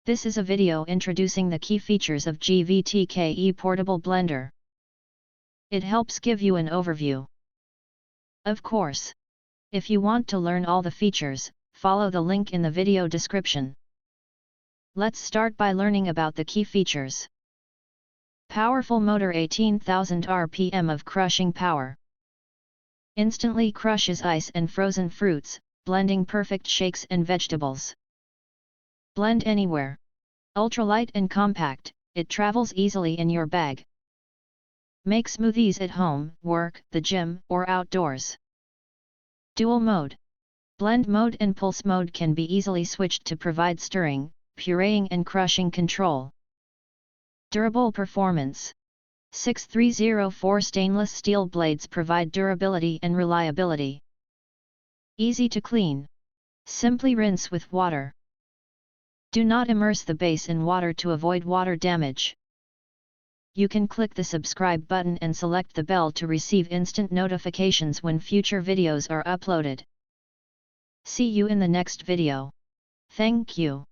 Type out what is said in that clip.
This is a video introducing the key features of GVTKE Portable Blender. It helps give you an overview. Of course, if you want to learn all the features, follow the link in the video description. Let's start by learning about the key features. Powerful motor, 18,000 RPM of crushing power. Instantly crushes ice and frozen fruits, blending perfect shakes and vegetables. Blend anywhere. Ultralight and compact, it travels easily in your bag. Make smoothies at home, work, the gym, or outdoors. Dual mode. Blend mode and pulse mode can be easily switched to provide stirring, pureeing and crushing control. Durable performance. 6304 stainless steel blades provide durability and reliability. Easy to clean. Simply rinse with water. Do not immerse the base in water to avoid water damage. You can click the subscribe button and select the bell to receive instant notifications when future videos are uploaded. See you in the next video. Thank you.